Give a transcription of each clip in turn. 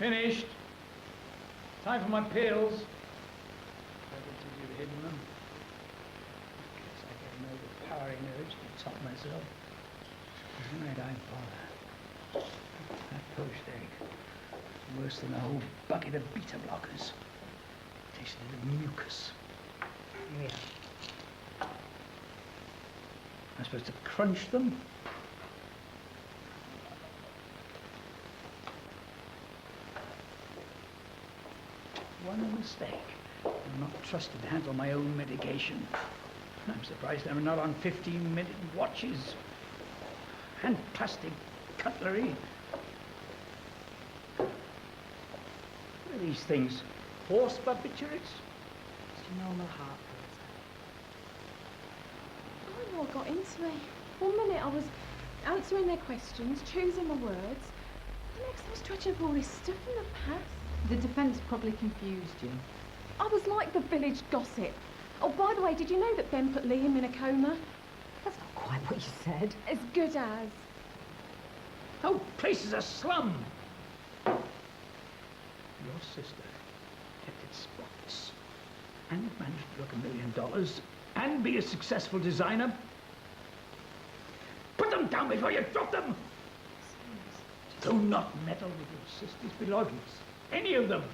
Finished. Time for my pills. You've hidden them. Guess I get an overpowering urge to top myself. Right, I bother. That poached egg. Worse than a whole bucket of beta blockers. Tastes a little mucus. Here we are. I'm supposed to crunch them. One mistake. I'm not trusted to handle my own medication. I'm surprised I'm not on 15-minute watches. And plastic cutlery. What are these things? Horse barbiturates? It's your normal heart pills. I don't know what got into me. 1 minute I was answering their questions, choosing my words. The next I was trudging up all this stuff in the past. The defence probably confused you. I was like the village gossip. Oh, by the way, did you know that Ben put Liam in a coma? That's not quite what you said. As good as. Oh, place is a slum. Your sister kept it spotless and managed to look $1 million and be a successful designer. Put them down before you drop them. Do not meddle with your sister's belongings. Any of them.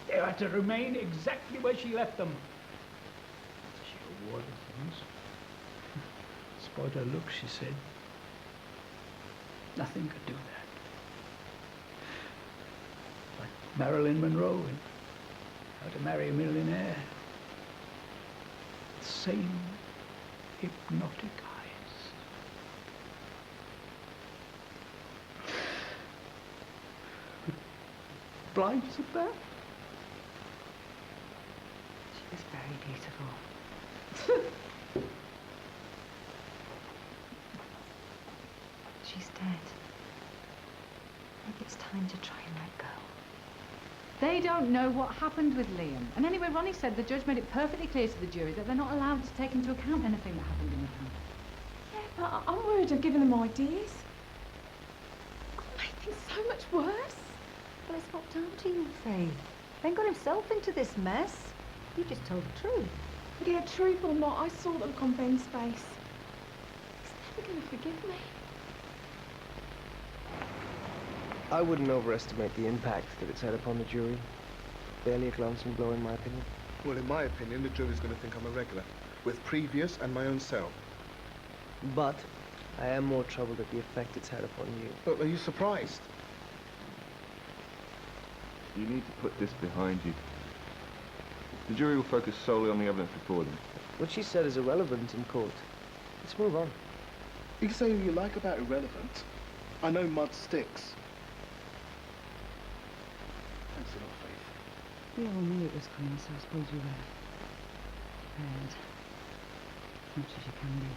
They are to remain exactly where she left them. She awarded things. Spoiled her look, she said. Nothing could do that. Like Marilyn Monroe in How to Marry a Millionaire. Same hypnotic eyes. Blind as a bat? She was very beautiful. She's dead. Maybe it's time to try and let go. They don't know what happened with Liam. And anyway, Ronnie said the judge made it perfectly clear to the jury that they're not allowed to take into account anything that happened in the camp. Yeah, but I'm worried I've given them ideas. I've made things so much worse. Well, it's not down to you, Faith. Ben got himself into this mess. You just told the truth. Yeah, truth or not, I saw the look on Ben's face. He's never going to forgive me. I wouldn't overestimate the impact that it's had upon the jury. Barely a glancing blow, in my opinion. Well, in my opinion, the jury's going to think I'm a regular, with previous and my own cell. But I am more troubled at the effect it's had upon you. But are you surprised? You need to put this behind you. The jury will focus solely on the evidence before them. What she said is irrelevant in court. Let's move on. You can say what you like about irrelevant. I know mud sticks. Thanks a lot, Faith. We all knew it was coming, so I suppose we were prepared. As much as you can be.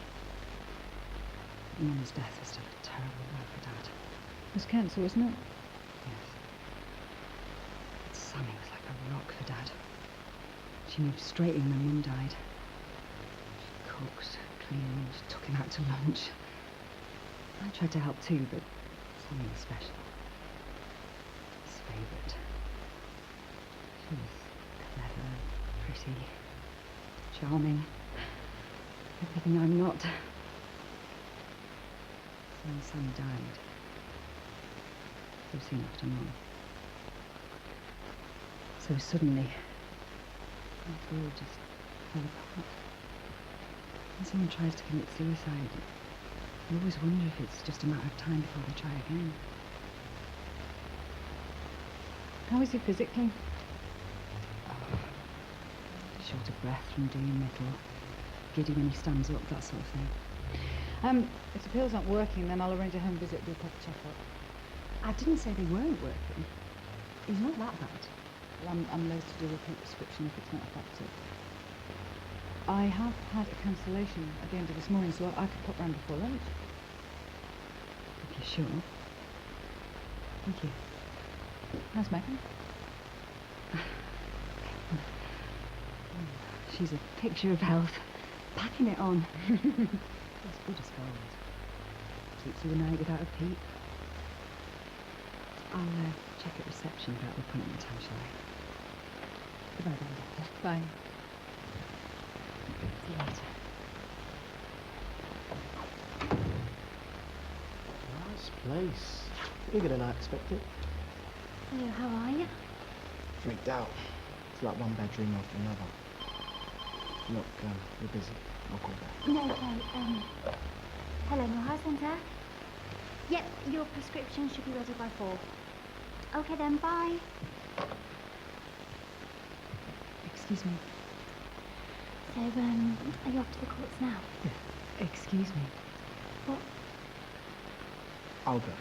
Mum's death was still a terrible blow for Dad. It was cancer, wasn't it? Yes. But Sammy was like a rock for Dad. She moved straight in when Mum died. She cooked, cleaned, took him out to lunch. I tried to help too, but Sammy was special. His favourite. She was clever, pretty, charming. Everything I'm not. So when Sammy died, so soon after Mum. So suddenly, the world just fell apart. When someone tries to commit suicide, you always wonder if it's just a matter of time before they try again. How is he physically? Short of breath from doing little, giddy when he stands up, that sort of thing. If the pills aren't working, then I'll arrange a home visit to do a proper checkup. I didn't say they weren't working. He's not that bad. Well, I'm loath to do a repeat prescription if it's not effective. I have had a cancellation at the end of this morning, so I could pop round before lunch. If you're sure. Thank you. How's Megan? She's a picture of health. Packing it on. As good as gold. Keeps you a night without a peep. I'll check at reception about the appointment time, shall I? Goodbye then, Doctor. Bye. See you later. Nice place. Bigger than I expected. So, how are you? Freaked out. It's like one bad dream after another. Look, you're busy. I'll call back. No, okay, hello, Moha Centre. Yep, your prescription should be ready by 4. Okay then, bye. Excuse me. So, are you off to the courts now? Excuse me. What? I'll go.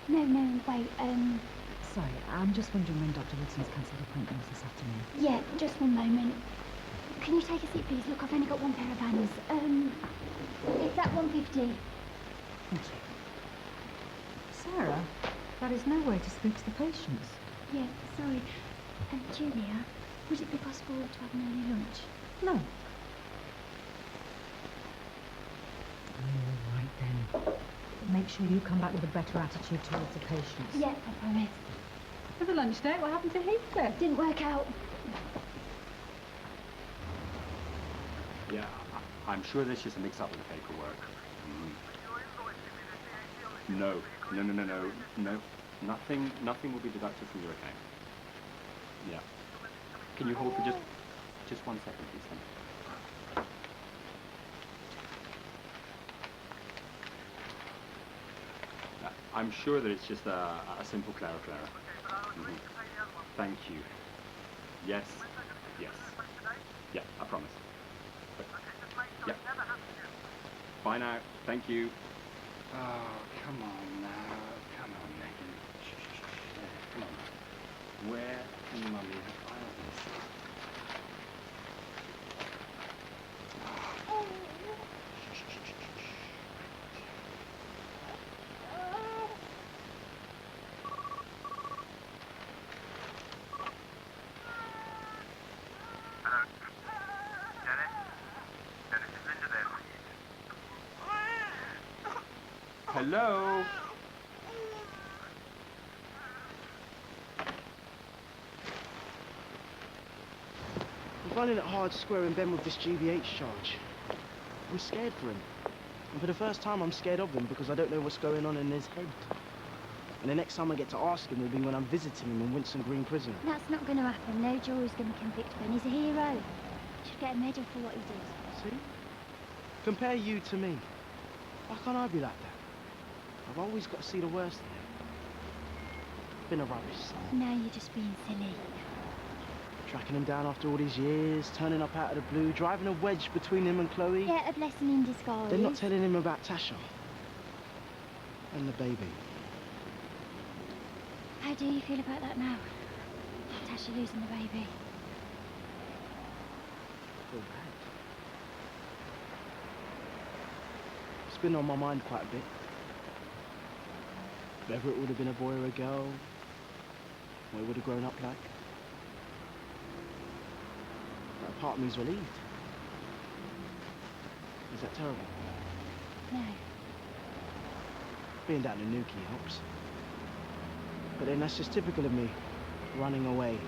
No, wait, Sorry, I'm just wondering when Dr. Wilson's cancelled appointment was this afternoon. yeah, just one moment. Can you take a seat, please? Look, I've only got one pair of hands. It's at 1:50. Thank you. Sarah, that is no way to speak to the patients. Yeah, sorry. Julia, would it be possible to have an early lunch? No. All right then. Make sure you come back with a better attitude towards the patients. Yeah, I promise. For the lunch date, what happened to Heathcliff? Didn't work out. Yeah, I'm sure there's just a mix-up with the paperwork. No. Nothing will be deducted from your account. Yeah. Can you hold for just 1 second, please? Thank you. I'm sure that it's just a simple Clara. Thank you. Yes. Yeah, I promise. Yeah. Bye now. Thank you. Oh, come on now. Come on, Megan. Shh. Come on. Where in Mummy have I this? Hello? I'm finding it hard squaring Ben with this GBH charge. I'm scared for him. And for the first time, I'm scared of him because I don't know what's going on in his head. And the next time I get to ask him will be when I'm visiting him in Winson Green Prison. That's not going to happen. No jury's going to convict Ben. He's a hero. Should get a medal for what he did. See? Compare you to me. Why can't I be like that? I've always got to see the worst in him. Been a rubbish son. Now you're just being silly. Tracking him down after all these years, turning up out of the blue, driving a wedge between him and Chloe. Yeah, a blessing in disguise. Then not telling him about Tasha. And the baby. How do you feel about that now? Tasha losing the baby. I feel bad. It's been on my mind quite a bit. Whether it would have been a boy or a girl, what it would have grown up like. But a part of me's relieved. Is that terrible? No. Being down in Newquay helps. But then that's just typical of me, running away.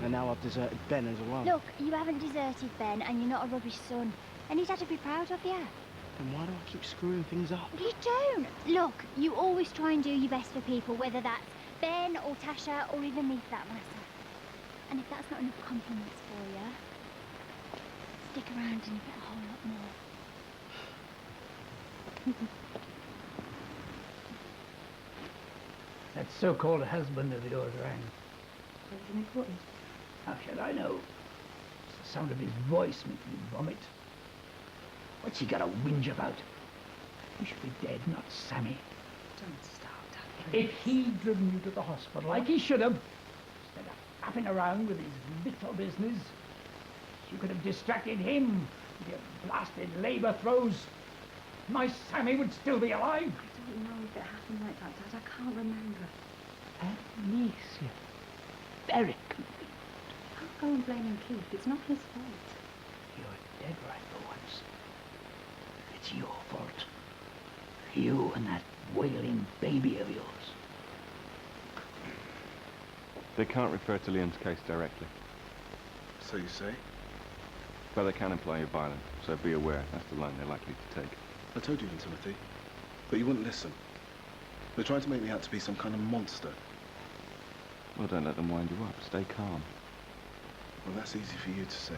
And now I've deserted Ben as well. Look, you haven't deserted Ben, and you're not a rubbish son. And he's had to be proud of you. Then why do I keep screwing things up? You don't. Look, you always try and do your best for people, whether that's Ben or Tasha or even me for that matter. And if that's not enough compliments for you, stick around and you get a whole lot more. That so-called husband of yours rang. Wasn't important. How should I know? It's the sound of his voice making me vomit. What's he got to whinge about? He should be dead, not Sammy. Don't start, Dad, please. If he'd driven you to the hospital like he should have, instead of faffing around with his little business, you could have distracted him with your blasted labour throes. My Sammy would still be alive. I don't know if it happened like that, Dad. I can't remember. Alicia, very confused. Don't go and blame Keith. It's not his fault. You're dead right for once. It's your fault. You and that wailing baby of yours. They can't refer to Liam's case directly, So you say? but they can imply you're violent, so be aware. That's the line they're likely to take. I told you, Timothy. But you wouldn't listen. They're trying to make me out to be some kind of monster. Well, don't let them wind you up. Stay calm. Well, that's easy for you to say.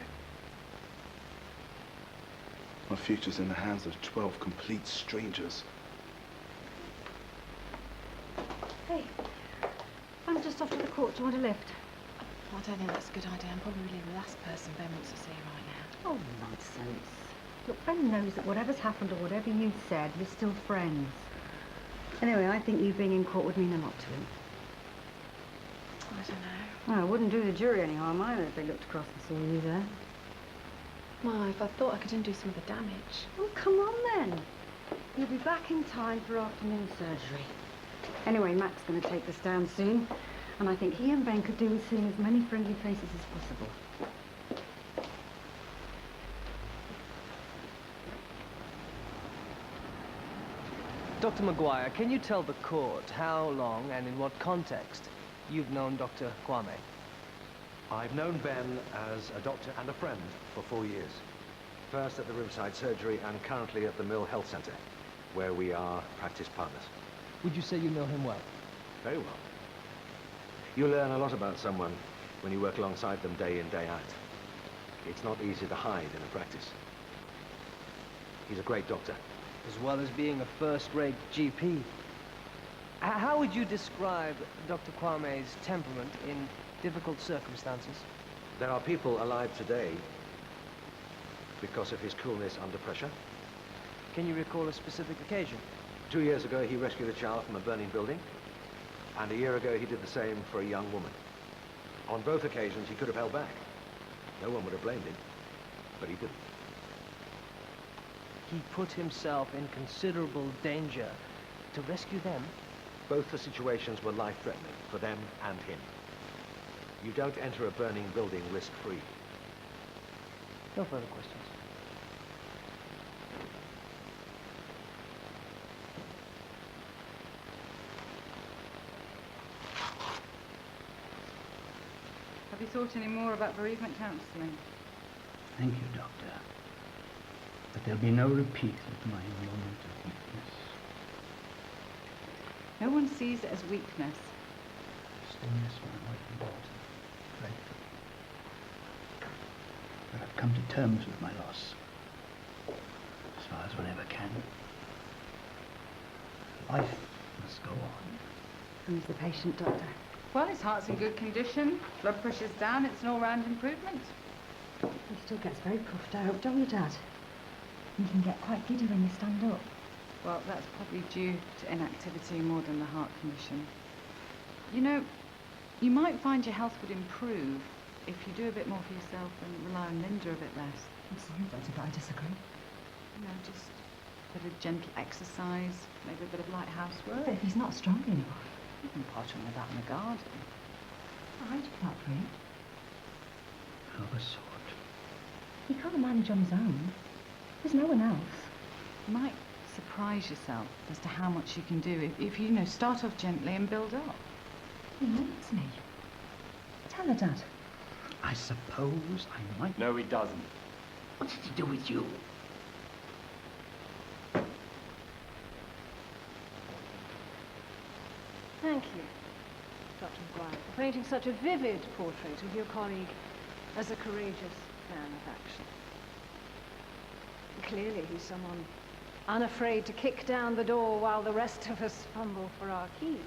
My future's in the hands of 12 complete strangers. Hey, I'm just off to the court. Do you want a lift? I don't think that's a good idea. I'm probably the last person Ben wants to see right now. Oh, nonsense. Look, Ben knows that whatever's happened or whatever you said, we're still friends. Anyway, I think you being in court would mean a lot to him. I don't know. Well, it wouldn't do the jury any harm either if they looked across and saw you there. Well, if I thought I could undo some of the damage. Oh, come on then. You'll be back in time for afternoon surgery. Anyway, Mac's going to take this down soon, and I think he and Ben could do with seeing as many friendly faces as possible. Dr. Maguire, can you tell the court how long and in what context you've known Dr. Kwame? I've known Ben as a doctor and a friend for 4 years. First at the Riverside Surgery and currently at the Mill Health Centre, where we are practice partners. Would you say you know him well? Very well. You learn a lot about someone when you work alongside them day in, day out. It's not easy to hide in a practice. He's a great doctor. As well as being a first-rate GP. How would you describe Dr. Kwame's temperament in difficult circumstances? There are people alive today because of his coolness under pressure. Can you recall a specific occasion? 2 years ago, he rescued a child from a burning building, and a year ago, he did the same for a young woman. On both occasions, he could have held back. No one would have blamed him, but he didn't. He put himself in considerable danger to rescue them. Both the situations were life-threatening for them and him. You don't enter a burning building risk-free. No further questions. Have you thought any more about bereavement counselling? Thank you, Doctor. But there'll be no repeat of my moment of weakness. No one sees it as weakness. I still miss my wife and daughter, dreadfully. But I've come to terms with my loss, as far as one ever can. Life must go on. Who's the patient, Doctor? Well, his heart's in good condition. Blood pressure's down. It's an all-round improvement. He still gets very puffed out, don't you, Dad? You can get quite giddy when you stand up. Well, that's probably due to inactivity more than the heart condition. You know, you might find your health would improve if you do a bit more for yourself and rely on Linda a bit less. I'm sorry, Doctor, but I disagree. You know, just a bit of gentle exercise, maybe a bit of light housework. But if he's not strong enough, You can potter with that in the garden. I'd do that for him. Of a sort. He can't manage on his own. There's no one else. You might surprise yourself as to how much you can do if you know, start off gently and build up. He needs me. Tell her, Dad. I suppose I might... No, he doesn't. What did he do with you? Thank you, Dr. Maguire, for painting such a vivid portrait of your colleague as a courageous man of action. Clearly, he's someone unafraid to kick down the door while the rest of us fumble for our keys.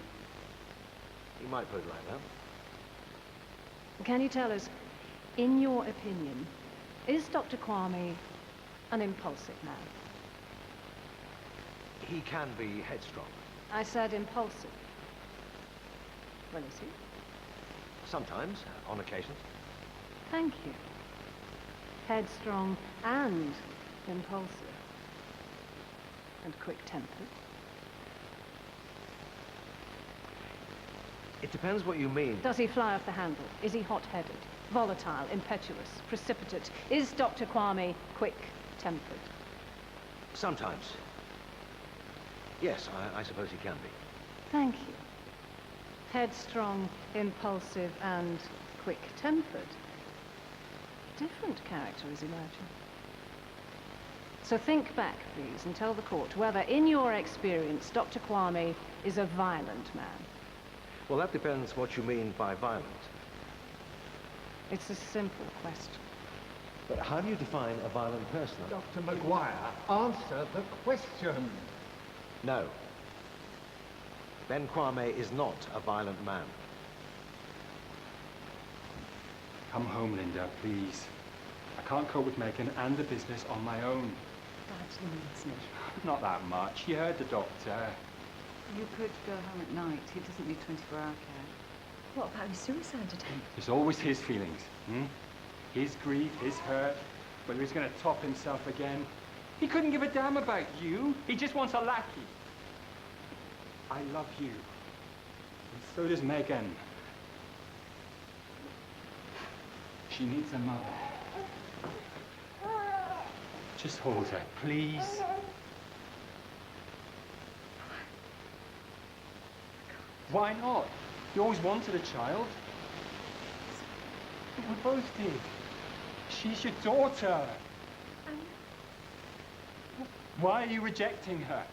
You might put it like that. Can you tell us, in your opinion, is Dr. Kwame an impulsive man? He can be headstrong. I said impulsive. Well, is he? Sometimes, on occasions. Thank you. Headstrong and impulsive. And quick-tempered. It depends what you mean. Does he fly off the handle? Is he hot-headed, volatile, impetuous, precipitate? Is Dr. Kwame quick-tempered? Sometimes. Yes, I suppose he can be. Thank you. Headstrong, impulsive, and quick-tempered. Different character is emerging. So think back, please, and tell the court whether, in your experience, Dr. Kwame is a violent man. Well, that depends what you mean by violent. It's a simple question. But how do you define a violent person? Dr. Maguire, answer the question. No. Ben Kwame is not a violent man. Come home, Linda, please. I can't cope with Megan and the business on my own. That needs me. Not that much. You heard the doctor. You could go home at night. He doesn't need 24-hour care. What about his suicide attempt? It's always his feelings. His grief, his hurt, whether he's going to top himself again. He couldn't give a damn about you. He just wants a lackey. I love you. And so does Megan. She needs a mother. Just hold her, please. Why not? You always wanted a child. We both did. She's your daughter. Why are you rejecting her?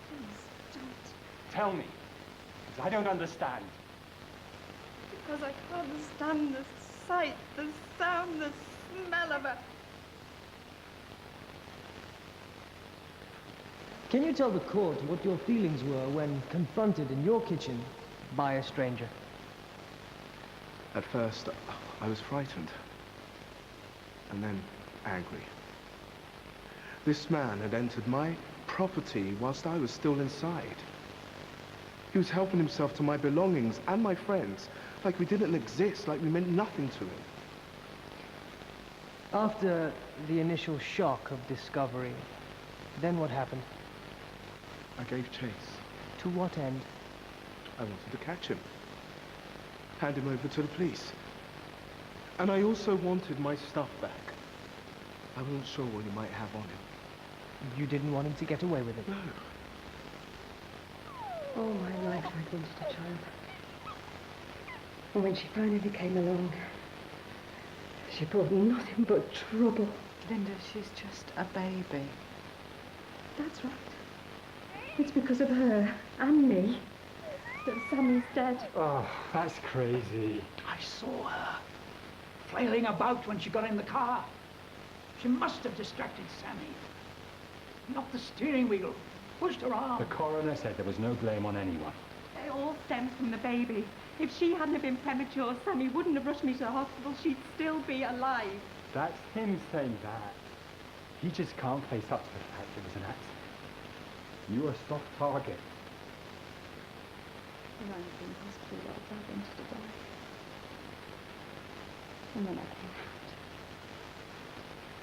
Please, don't. Tell me, because I don't understand. Because I can't stand the sight, the sound, the smell of her. Can you tell the court what your feelings were when confronted in your kitchen by a stranger? At first, I was frightened. And then angry. This man had entered my property whilst I was still inside. He was helping himself to my belongings and my friends, like we didn't exist, like we meant nothing to him. After the initial shock of discovery, then what happened? I gave chase. To what end? I wanted to catch him. Hand him over to the police. And I also wanted my stuff back. I wasn't sure what he might have on him. You didn't want him to get away with it? No. All my life I'd wanted a child. And when she finally came along, she brought nothing but trouble. Linda, she's just a baby. That's right. It's because of her and me that Sammy's dead. Oh, that's crazy. I saw her flailing about when she got in the car. She must have distracted Sammy. Knocked the steering wheel, pushed her arm. The coroner said there was no blame on anyone. It all stems from the baby. If she hadn't have been premature, Sammy wouldn't have rushed me to the hospital. She'd still be alive. That's him saying that. He just can't face up to the fact it was an accident. You were a soft target. And I had been hospital while Dad wanted to die. And then I came out.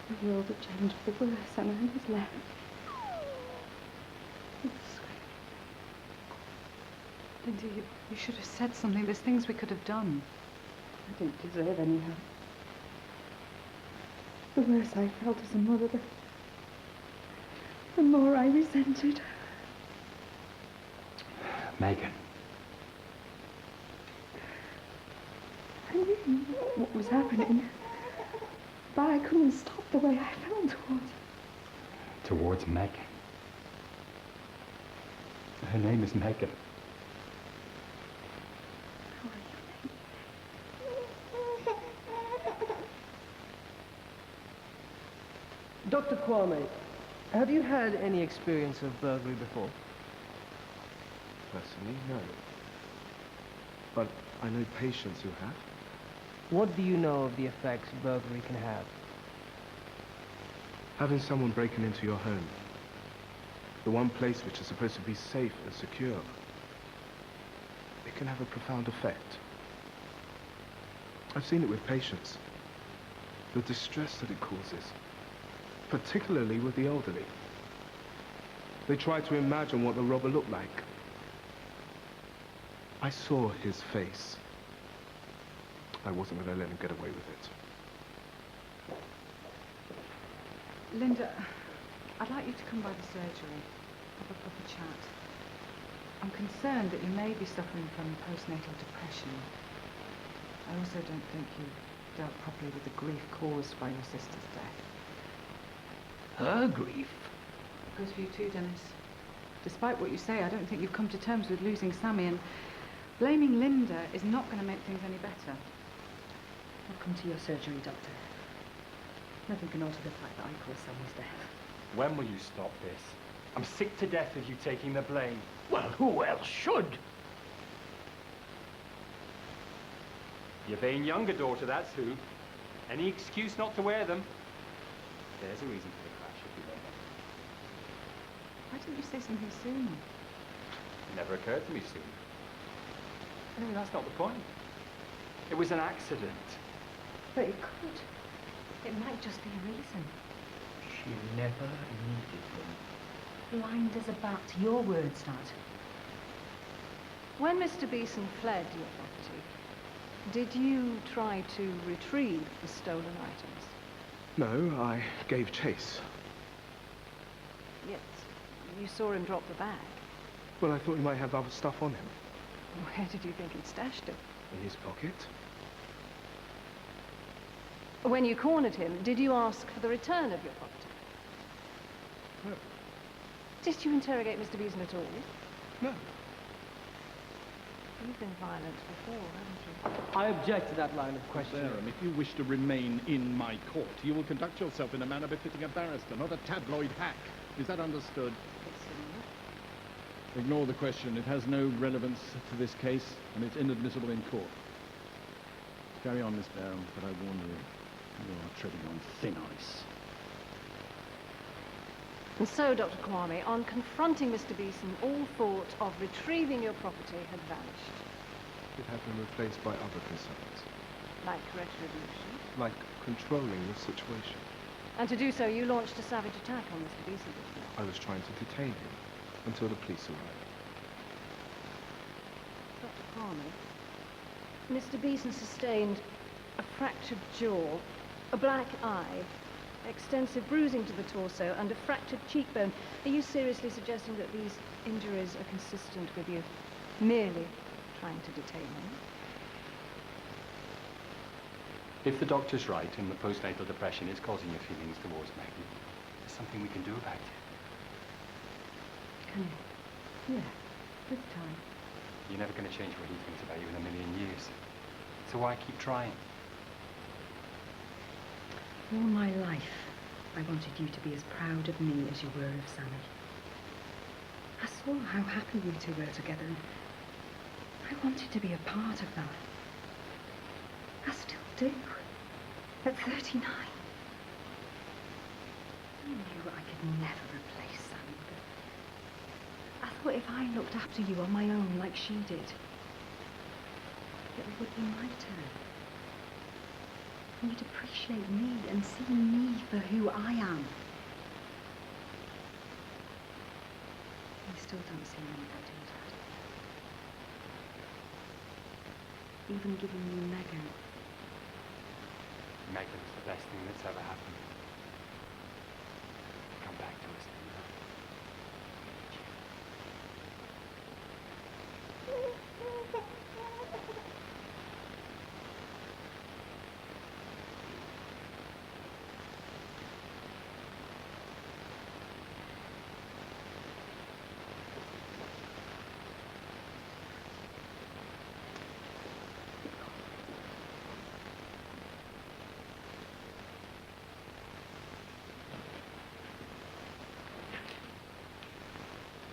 The world had changed for the worse, and I was left. Linda, you should have said something. There's things we could have done. I didn't deserve any help. The worse I felt as a mother, the more I resented. Megan. I knew what was happening, but I couldn't stop the way I felt towards her. Towards Megan. Her name is Megan. Dr. Kwame, have you had any experience of burglary before? Personally, no. But I know patients who have. What do you know of the effects burglary can have? Having someone breaking into your home, the one place which is supposed to be safe and secure, it can have a profound effect. I've seen it with patients. The distress that it causes, particularly with the elderly. They try to imagine what the robber looked like. I saw his face. I wasn't going to let him get away with it. Linda, I'd like you to come by the surgery. Have a proper chat. I'm concerned that you may be suffering from postnatal depression. I also don't think you dealt properly with the grief caused by your sister's death. Her grief? Goes for you too, Dennis. Despite what you say, I don't think you've come to terms with losing Sammy, and blaming Linda is not going to make things any better. Welcome to your surgery, Doctor. Nothing can alter the fact that I caused Sammy's death. When will you stop this? I'm sick to death of you taking the blame. Well, who else should? Your vain younger daughter, that's who. Any excuse not to wear them. There's a reason for the crash, if you remember. Why didn't you say something sooner? It never occurred to me soon. Anyway, that's not the point. It was an accident. But it could. It might just be a reason. She never needed him. Blind as a bat, your words, Dad. When Mr. Beeson fled your property, did you try to retrieve the stolen items? No, I gave chase. Yet you saw him drop the bag. Well, I thought he might have other stuff on him. Where did you think he'd stashed it? In his pocket. When you cornered him, did you ask for the return of your property? No. Did you interrogate Mr. Beeson at all? No. You've been violent before, haven't you? I object to that line of questioning. Baron, if you wish to remain in my court, you will conduct yourself in a manner befitting a barrister, not a tabloid hack. Is that understood? Ignore the question. It has no relevance to this case, and it's inadmissible in court. Carry on, Miss Baron, but I warn you, you are treading on thin ice. And so, Dr. Kwame, on confronting Mr. Beeson, all thought of retrieving your property had vanished. It had been replaced by other concerns, Like retribution. like controlling the situation. And to do so, you launched a savage attack on Mr. Beeson, didn't you? I was trying to detain him until the police arrived. Dr. Kwame, Mr. Beeson sustained a fractured jaw, a black eye, extensive bruising to the torso, and a fractured cheekbone. Are you seriously suggesting that these injuries are consistent with you merely trying to detain him? If the doctor's right and the postnatal depression is causing your feelings towards Maggie, there's something we can do about it. Can you? Yeah, with time. You're never going to change what he thinks about you in a million years. So why keep trying? All my life, I wanted you to be as proud of me as you were of Sammy. I saw how happy you two were together, and I wanted to be a part of that. I still do, at 39. I knew I could never replace Sammy, but I thought if I looked after you on my own like she did, it would be my turn. And you'd appreciate me and see me for who I am. You still don't see me that, do you, Dad? Even giving you Megan. Megan's the best thing that's ever happened. Come back to us,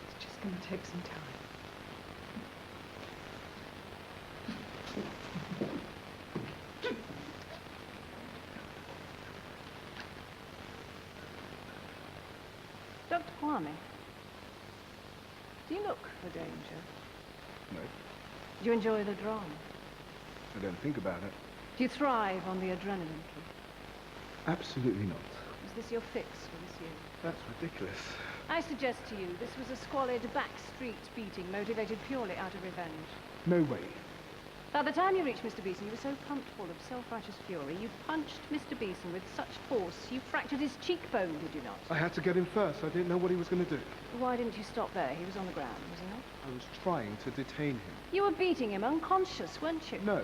It's just going to take some time. Dr. Kwame, do you look for danger? No, Do you enjoy the drama? I don't think about it. Do you thrive on the adrenaline kick? Absolutely not. Is this your fix for this year? That's ridiculous. I suggest to you this was a squalid backstreet beating motivated purely out of revenge. No way. By the time you reached Mr. Beeson, you were so pumped full of self-righteous fury, you punched Mr. Beeson with such force, you fractured his cheekbone, did you not? I had to get him first. I didn't know what he was going to do. Why didn't you stop there? He was on the ground, was he not? I was trying to detain him. You were beating him unconscious, weren't you? No,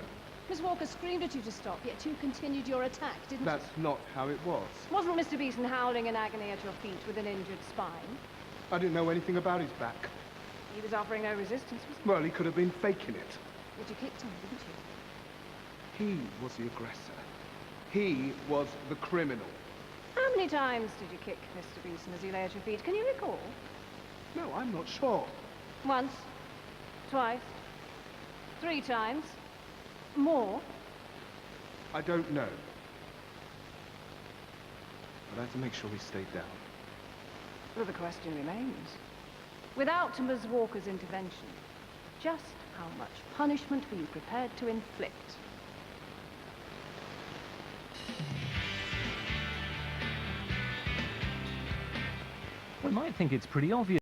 Miss Walker screamed at you to stop, yet you continued your attack, didn't that's not how it was. you? Wasn't Mr. Beeson howling in agony at your feet with an injured spine? I didn't know anything about his back. He was offering no resistance, was he? Well, he could have been faking it. But you kicked him, didn't you? He was the aggressor. He was the criminal. How many times did you kick Mr. Beeson as he lay at your feet? Can you recall? No, I'm not sure. Once? Twice? 3 times? More? I don't know. But I had to make sure he stayed down. Well, the question remains. Without Ms. Walker's intervention, just how much punishment were you prepared to inflict? We might think it's pretty obvious.